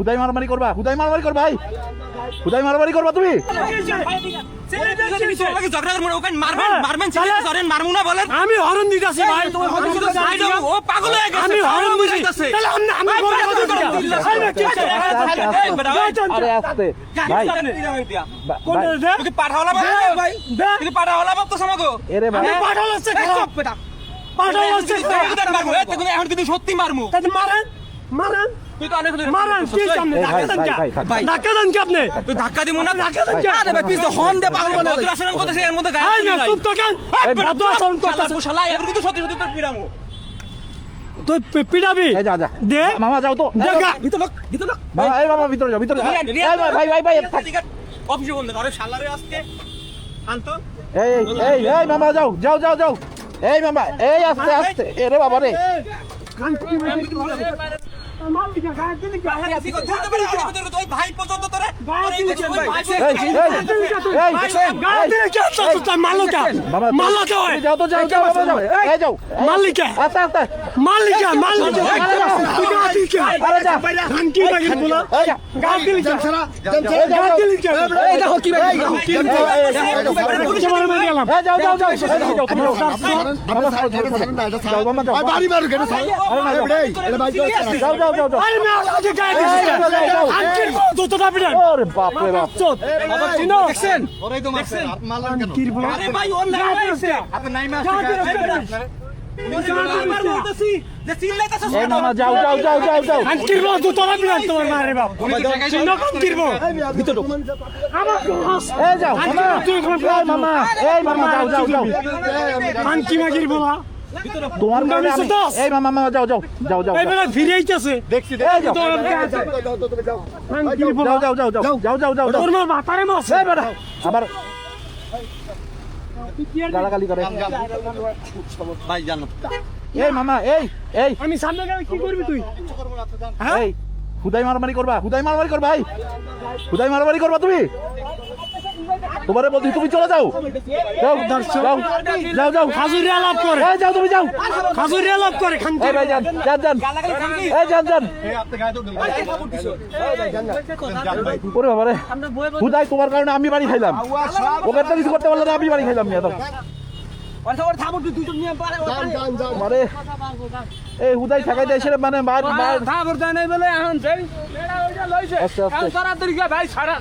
হুদাই মারামারি করবা, হুদাই মারামারি করবা ভাই, হুদাই মারামারি করবা তুমি। আমি হরন দিতেছি ভাই, ও পাগল হয়ে গেছে, আমি হরন দিতেছি। আরে আস্তে ভাই, তুই পাঠাওলা ভাই, তুই পাঠাওলা বাপ তো সমাগো। এরে ভাই পাঠাওলা হচ্ছে বেটা, পাঠাওলা হচ্ছে এখন কিন্তু সত্যি মারমু। মারেন মারেন, তুই তো অনেক মারেন, কি সামনে ধাক্কা দেন কে? ধাক্কা দেন কে আপনি? তুই ধাক্কা দিমু না, ধাক্কা দেন কে? আরে ভাই পিছ হর্ন দে পাগল বানাবে। তুই আসলে কথা এর মধ্যে গায় না, চুপ তো কেন? বেটা তো আসল কথা শালা, এর কিন্তু সত্যি সত্যি তোর পিরামু। তুই পিটাবি? এই যা যা দে মামা, যাও তো দেখা ভিতর লোক মামা, এই মামা ভিতরে যাও, ভিতরে যাও। ভাই ভাই ভাই অফিসে বন্ধ আরে শালারে আজকে শান্ত। এই এই এই মামা যাও যাও যাও যাও, এই মামা এই আস্তে আস্তে, এরে বাবা রে। ভাই পর্যন্ত তোরে যাও তো যাও যাও বাবা, যাও এই যাও মালিকা আস্তে আস্তে, মালিকা মালিকা আরে যা ঘন্টি বাগির বলা এই যা গাদিলি ছাড়া গাদিলি ছাড়া এই দেখো কি ভাই কি তোমার মেরে গেলাম। এই যাও যাও যাও যাও মামা যাও, বাড়ি মারু কেন সাই? এটা ভাই যাও যাও যাও যাও। আরে না আজকে গায়ে দিছিস আজকে দুটোটা বিড়াল। ওরে বাপ রে বাপ, চোদ বাবা চিনো দেখছেন ওরাই তো মারছে আর মারলেন কেন? আরে ভাই ওর না আছে আপনি নাই মারছে এই মামা যাও যাও যাও যাও যাও। আনকিরবো দুটোটা বিড়াল তোমার মারে বাপ চিনো আনকিরবো ভিতর আমার এই যাও মামা, এই মামা, এই মামা যাও যাও যাও। আনকি মাগির বলা তোমার কারণে আমি, এই মামা মামা যাও যাও যাও যাও এই বেলা ফিরে আইতাছে দেখছি এই যাও আনকির বলা যাও যাও যাও যাও যাও যাও যাও যাও। তোর মার মাথারে মাছ এই বেটা আবার গালাগালি করে। ভাই জানো এই মামা এই এই আমি সামনে গেলে কি করবি তুই এই হুদাই মারামারি করবা, হুদাই মারামারি করবা ভাই, হুদাই মারামারি করবা তুমি। তোমারে বলছি তুমি চলে যাও, যাও যাও যাও যাও। খাজুরিয়া লাভ করে এই যাও তুমি যাও, খাজুরিয়া লাভ করে খানকি এই ভাই যান যান যান, এই যান যান। এই আপনি গায়ে তো ওরে বাবা রে, হুদাই তোমার কারণে আমি বাড়ি খাইলাম, ওকে তো কিছু করতে পারলে না, আমি বাড়ি খাইলাম নিয়ে তো মানে এই হুদাই ঠেকাই দেয় সে মানে মার মার খবর দেয় নাই বলে এখন আস্তে আস্তে। তাড়াতাড়ি ভাই ছাড়া